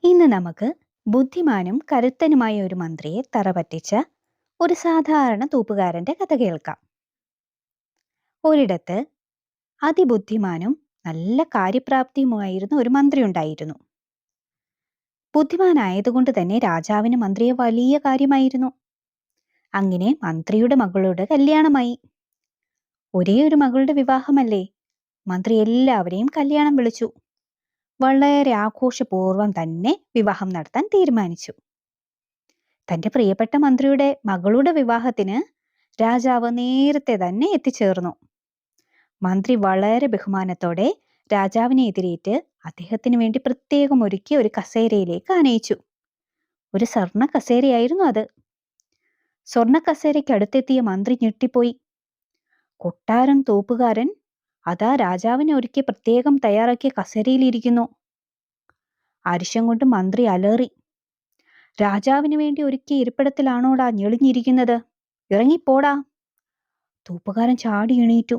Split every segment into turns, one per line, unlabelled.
ഇന്ന് നമുക്ക് ബുദ്ധിമാനും കരുത്തനുമായ ഒരു മന്ത്രിയെ തറപറ്റിച്ച ഒരു സാധാരണ തൂപ്പുകാരന്റെ കഥ കേൾക്കാം. ഒരിടത്ത് അതിബുദ്ധിമാനും നല്ല കാര്യപ്രാപ്തിയുമായിരുന്ന ഒരു മന്ത്രി ഉണ്ടായിരുന്നു. ബുദ്ധിമാനായതുകൊണ്ട് തന്നെ രാജാവിന് മന്ത്രിയെ വലിയ കാര്യമായിരുന്നു. അങ്ങനെ മന്ത്രിയുടെ മകളുടെ കല്യാണമായി. ഒരേ ഒരു മകളുടെ വിവാഹമല്ലേ, മന്ത്രി എല്ലാവരെയും കല്യാണം വിളിച്ചു. വളരെ ആഘോഷപൂർവ്വം തന്നെ വിവാഹം നടത്താൻ തീരുമാനിച്ചു. തന്റെ പ്രിയപ്പെട്ട മന്ത്രിയുടെ മകളുടെ വിവാഹത്തിന് രാജാവ് നേരത്തെ തന്നെ എത്തിച്ചേർന്നു. മന്ത്രി വളരെ ബഹുമാനത്തോടെ രാജാവിനെ എതിരേറ്റ് അദ്ദേഹത്തിന് വേണ്ടി പ്രത്യേകം ഒരുക്കി ഒരു കസേരയിലേക്ക് ആനയിച്ചു. ഒരു സ്വർണ്ണ കസേരയായിരുന്നു അത്. സ്വർണ്ണ കസേരയ്ക്ക് അടുത്തെത്തിയ മന്ത്രി ഞെട്ടിപ്പോയി. കൊട്ടാരം തോപ്പുകാരൻ അതാ രാജാവിനെ ഒരുക്കി പ്രത്യേകം തയ്യാറാക്കിയ കസേരയിലിരിക്കുന്നു. അരിശം കൊണ്ട് മന്ത്രി അലറി, രാജാവിന് വേണ്ടി ഒരുക്കിയ ഇരിപ്പിടത്തിലാണോടാ ഞെളിഞ്ഞിരിക്കുന്നത്? ഇറങ്ങിപ്പോടാ. തൂപ്പുകാരൻ ചാടി എണീറ്റു.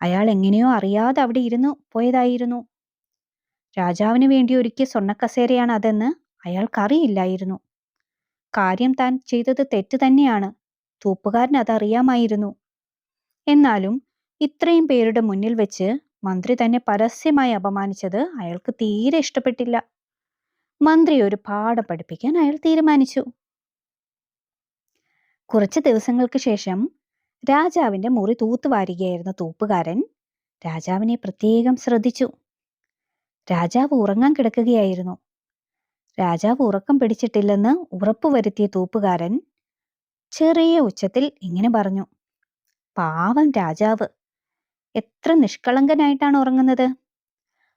അയാൾ എങ്ങനെയോ അറിയാതെ അവിടെ ഇരുന്നു പോയതായിരുന്നു. രാജാവിന് വേണ്ടി ഒരുക്കിയ സ്വർണ്ണക്കസേരയാണ് അതെന്ന് അയാൾക്കറിയില്ലായിരുന്നു. കാര്യം താൻ ചെയ്തത് തെറ്റ് തന്നെയാണ്. തൂപ്പുകാരൻ അതറിയാമായിരുന്നു. എന്നാലും ഇത്രയും പേരുടെ മുന്നിൽ വെച്ച് മന്ത്രി തന്നെ പരസ്യമായി അപമാനിച്ചത് അയാൾക്ക് തീരെ ഇഷ്ടപ്പെട്ടില്ല. മന്ത്രി ഒരു പാഠം പഠിപ്പിക്കാൻ അയാൾ തീരുമാനിച്ചു. കുറച്ച് ദിവസങ്ങൾക്ക് ശേഷം രാജാവിന്റെ മുറി തൂത്തുവാരുകയായിരുന്ന തൂപ്പുകാരൻ രാജാവിനെ പ്രത്യേകം ശ്രദ്ധിച്ചു. രാജാവ് ഉറങ്ങാൻ കിടക്കുകയായിരുന്നു. രാജാവ് ഉറക്കം പിടിച്ചിട്ടില്ലെന്ന് ഉറപ്പുവരുത്തിയ തൂപ്പുകാരൻ ചെറിയ ഉച്ചത്തിൽ ഇങ്ങനെ പറഞ്ഞു, പാവം രാജാവ്, എത്ര നിഷ്കളങ്കനായിട്ടാണ് ഉറങ്ങുന്നത്.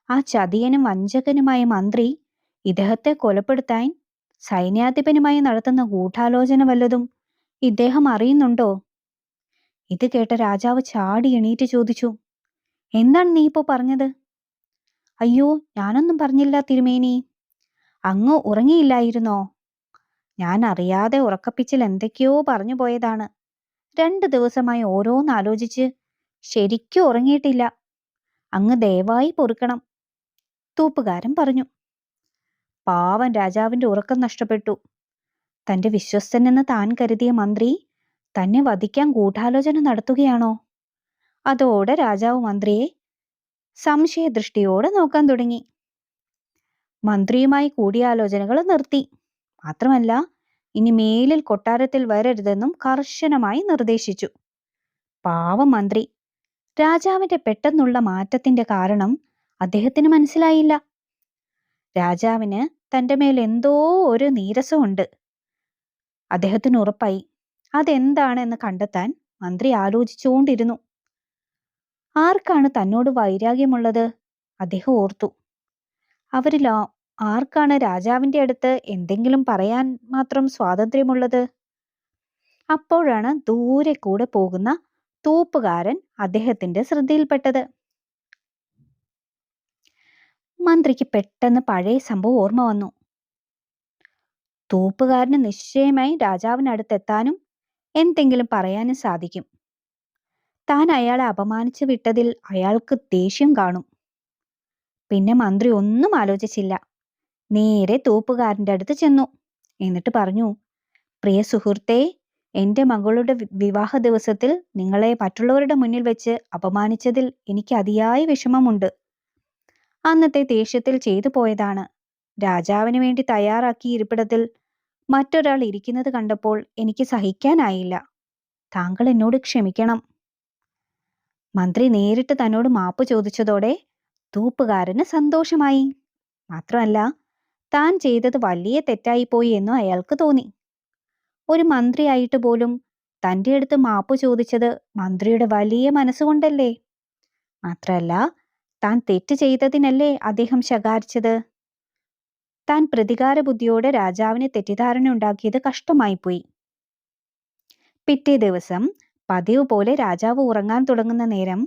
ആ ചതിയനും വഞ്ചകനുമായ മന്ത്രി ഇദ്ദേഹത്തെ കൊലപ്പെടുത്താൻ സൈന്യാധിപനുമായി നടത്തുന്ന ഗൂഢാലോചന വല്ലതും ഇദ്ദേഹം അറിയുന്നുണ്ടോ? ഇത് കേട്ട രാജാവ് ചാടി എണീറ്റ് ചോദിച്ചു, എന്താണ് നീ ഇപ്പോ പറഞ്ഞത്? അയ്യോ, ഞാനൊന്നും പറഞ്ഞില്ല തിരുമേനി. അങ്ങ് ഉറങ്ങിയില്ലായിരുന്നോ? ഞാൻ അറിയാതെ ഉറക്കപ്പിച്ചിൽ എന്തൊക്കെയോ പറഞ്ഞു പോയതാണ്. 2 ദിവസമായി ഓരോന്നാലോചിച്ച് ശരിക്കും ഉറങ്ങിയിട്ടില്ല. അങ്ങ് ദയവായി പൊറുക്കണം, തൂപ്പുകാരൻ പറഞ്ഞു. പാവം രാജാവിന്റെ ഉറക്കം നഷ്ടപ്പെട്ടു. തന്റെ വിശ്വസ്തനെന്ന് താൻ കരുതിയ മന്ത്രി തന്നെ വധിക്കാൻ ഗൂഢാലോചന നടത്തുകയാണോ? അതോടെ രാജാവ് മന്ത്രിയെ സംശയദൃഷ്ടിയോടെ നോക്കാൻ തുടങ്ങി. മന്ത്രിയുമായി കൂടിയാലോചനകൾ നിർത്തി. മാത്രമല്ല, ഇനി മേലിൽ കൊട്ടാരത്തിൽ വരരുതെന്നും കർശനമായി നിർദ്ദേശിച്ചു. പാവം മന്ത്രി. രാജാവിന്റെ പെട്ടെന്നുള്ള മാറ്റത്തിന്റെ കാരണം അദ്ദേഹത്തിന് മനസ്സിലായില്ല. രാജാവിന് തന്റെ മേൽ എന്തോ ഒരു നീരസമുണ്ട്. അദ്ദേഹത്തിന് ഉറപ്പായി. അതെന്താണെന്ന് കണ്ടെത്താൻ മന്ത്രി ആലോചിച്ചുകൊണ്ടിരുന്നു. ആർക്കാണ് തന്നോട് വൈരാഗ്യമുള്ളത്? അദ്ദേഹം ഓർത്തു. അവരിൽ ആർക്കാണ് രാജാവിന്റെ അടുത്ത് എന്തെങ്കിലും പറയാൻ മാത്രം സ്വാതന്ത്ര്യമുള്ളത്? അപ്പോഴാണ് ദൂരെ കൂടെ പോകുന്ന തൂപ്പുകാരൻ അദ്ദേഹത്തിന്റെ ശ്രദ്ധയിൽപ്പെട്ടത്. മന്ത്രിക്ക് പെട്ടെന്ന് പഴയ സംഭവം ഓർമ്മ വന്നു. തൂപ്പുകാരന് നിശ്ചയമായി രാജാവിനടുത്തെത്താനും എന്തെങ്കിലും പറയാനും സാധിക്കും. താൻ അയാളെ അപമാനിച്ചു വിട്ടതിൽ അയാൾക്ക് ദേഷ്യം കാണും. പിന്നെ മന്ത്രി ഒന്നും ആലോചിച്ചില്ല. നേരെ തൂപ്പുകാരന്റെ അടുത്ത് ചെന്നു. എന്നിട്ട് പറഞ്ഞു, പ്രിയ സുഹൃത്തേ, എന്റെ മകളുടെ വിവാഹ ദിവസത്തിൽ നിങ്ങളെ മറ്റുള്ളവരുടെ മുന്നിൽ വെച്ച് അപമാനിച്ചതിൽ എനിക്ക് അതിയായ വിഷമമുണ്ട്. അന്നത്തെ ദേഷ്യത്തിൽ ചെയ്തു പോയതാണ്. രാജാവിന് വേണ്ടി തയ്യാറാക്കിയ ഇരിപ്പിടത്തിൽ മറ്റൊരാൾ ഇരിക്കുന്നത് കണ്ടപ്പോൾ എനിക്ക് സഹിക്കാനായില്ല. താങ്കൾ എന്നോട് ക്ഷമിക്കണം. മന്ത്രി നേരിട്ട് തന്നോട് മാപ്പ് ചോദിച്ചതോടെ തൂപ്പുകാരന് സന്തോഷമായി. മാത്രമല്ല, താൻ ചെയ്തത് വലിയ തെറ്റായിപ്പോയി എന്നും അയാൾക്ക് തോന്നി. ഒരു മന്ത്രിയായിട്ട് പോലും തന്റെ അടുത്ത് മാപ്പ് ചോദിച്ചത് മന്ത്രിയുടെ വലിയ മനസ്സുകൊണ്ടല്ലേ. മാത്രമല്ല, താൻ തെറ്റ് ചെയ്തതിനല്ലേ അദ്ദേഹം ശകാരിച്ചത്. താൻ പ്രതികാര ബുദ്ധിയോടെ രാജാവിന് തെറ്റിദ്ധാരണ ഉണ്ടാക്കിയത് കഷ്ടമായിപ്പോയി. പിറ്റേ ദിവസം പതിവ് പോലെ രാജാവ് ഉറങ്ങാൻ തുടങ്ങുന്ന നേരം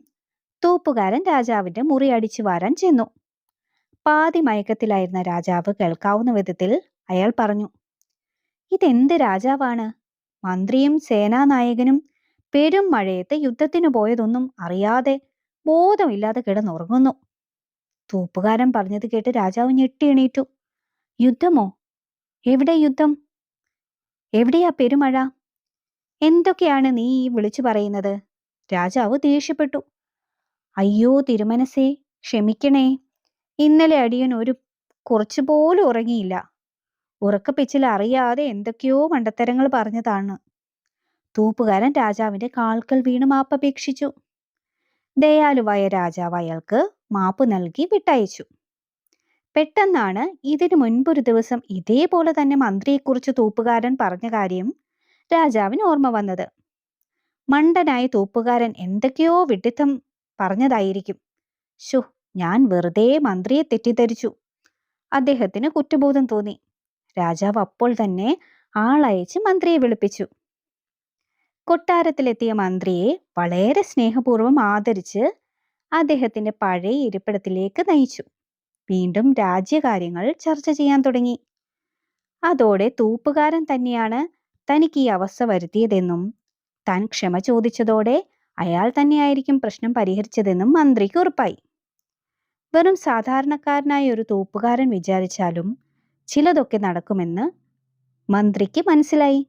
തൂപ്പുകാരൻ രാജാവിന്റെ മുറി അടിച്ചു വാരാൻ ചെന്നു. പാതി മയക്കത്തിലായിരുന്ന രാജാവ് കേൾക്കാവുന്ന വിധത്തിൽ അയാൾ പറഞ്ഞു, ഇതെന്ത് രാജാവാണ്? മന്ത്രിയും സേനാനായകനും പെരും മഴയത്ത് യുദ്ധത്തിന് പോയതൊന്നും അറിയാതെ ബോധമില്ലാതെ കിടന്നുറങ്ങുന്നു. തൂപ്പുകാരൻ പറഞ്ഞത് കേട്ട് രാജാവ് ഞെട്ടി എണീറ്റു. യുദ്ധമോ? എവിടെ യുദ്ധം? എവിടെയാ പെരുമഴ? എന്തൊക്കെയാണ് നീ ഈ വിളിച്ചു പറയുന്നത്? രാജാവ് ദേഷ്യപ്പെട്ടു. അയ്യോ തിരുമനസേ, ക്ഷമിക്കണേ. ഇന്നലെ അടിയൻ കുറച്ചുപോലും ഉറങ്ങിയില്ല. ഉറക്കപ്പിച്ചിൽ അറിയാതെ എന്തൊക്കെയോ മണ്ടത്തരങ്ങൾ പറഞ്ഞതാണ്. തൂപ്പുകാരൻ രാജാവിന്റെ കാൽക്കൽ വീണ് മാപ്പപേക്ഷിച്ചു. ദയാലുവായ രാജാവ് അയാൾക്ക് മാപ്പ് നൽകി വിട്ടയച്ചു. പെട്ടെന്നാണ് ഇതിനു മുൻപൊരു ദിവസം ഇതേപോലെ തന്നെ മന്ത്രിയെക്കുറിച്ച് തൂപ്പുകാരൻ പറഞ്ഞ കാര്യം രാജാവിന് ഓർമ്മ വന്നത്. മണ്ടനായ തൂപ്പുകാരൻ എന്തൊക്കെയോ വിഡ്ഢിത്തം പറഞ്ഞതായിരിക്കും. ശോ, ഞാൻ വെറുതെ മന്ത്രിയെ തെറ്റിദ്ധരിച്ചു. അദ്ദേഹത്തിന് കുറ്റബോധം തോന്നി. രാജാവ് അപ്പോൾ തന്നെ ആളയച്ച് മന്ത്രിയെ വിളിപ്പിച്ചു. കൊട്ടാരത്തിലെത്തിയ മന്ത്രിയെ വളരെ സ്നേഹപൂർവ്വം ആദരിച്ച് അദ്ദേഹത്തിന്റെ പഴയ ഇരിപ്പിടത്തിലേക്ക് നയിച്ചു. വീണ്ടും രാജ്യകാര്യങ്ങൾ ചർച്ച ചെയ്യാൻ തുടങ്ങി. അതോടെ തൂപ്പുകാരൻ തന്നെയാണ് തനിക്ക് ഈ അവസ്ഥ വരുത്തിയതെന്നും താൻ ക്ഷമ ചോദിച്ചതോടെ അയാൾ തന്നെയായിരിക്കും പ്രശ്നം പരിഹരിച്ചതെന്നും മന്ത്രിക്ക് ഉറപ്പായി. വെറും സാധാരണക്കാരനായ ഒരു തൂപ്പുകാരൻ വിചാരിച്ചാലും ചിലതൊക്കെ നടക്കുമെന്ന് മന്ത്രിക്ക് മനസ്സിലായി.